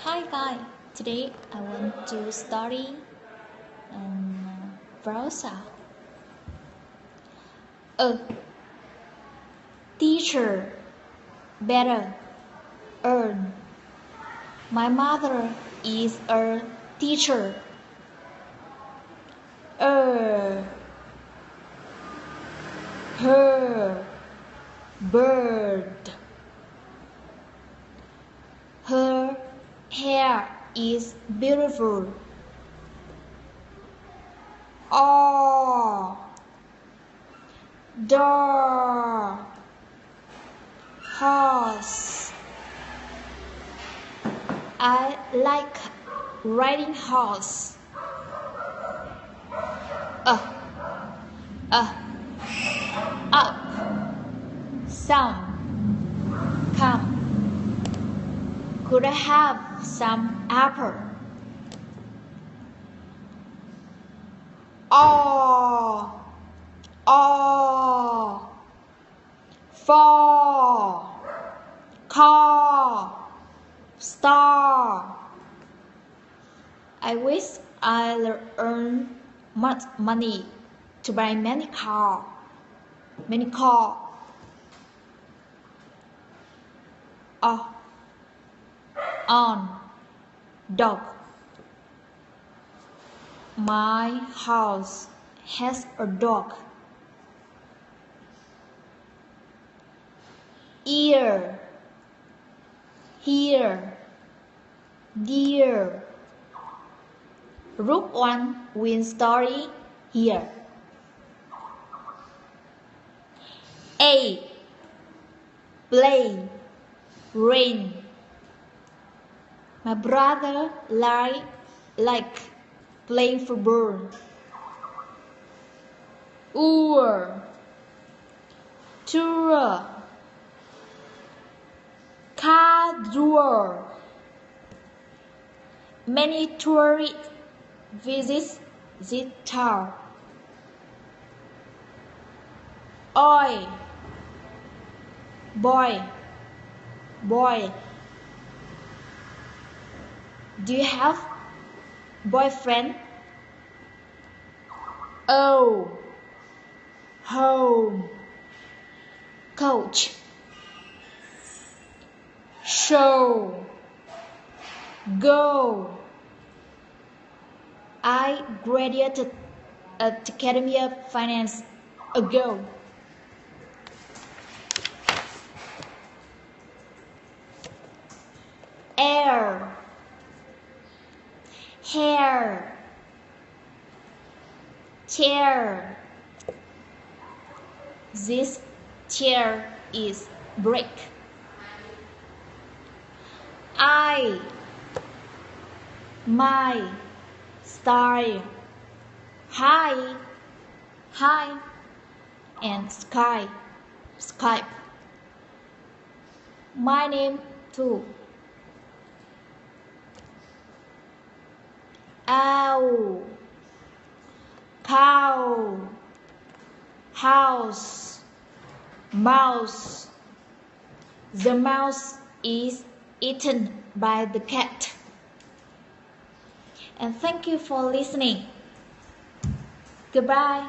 Hi guys, today I want to study browser. A teacher better earn. My mother is a teacher. Her bird. Her hair is beautiful. Door. Horse. I like riding horse. Up. Some. Come. Could I have some apple? Four. Car. Star. I wish I earn much money to buy many car. On. Dog. My house has a dog. Ear. Here. Deer. Group 1 win story here. A. Play. Rain. My brother like playing football. Tour. Car door. Many tourists visit this town. Boy. Do you have boyfriend? Home. Coach. Show. Go. I graduated at Academy of Finance ago. Air. Hair. Chair. This chair is brick. My style. Hi and Skype. My name too. Owl. Cow. House. Mouse. The mouse is eaten by the cat. And thank you for listening. Goodbye.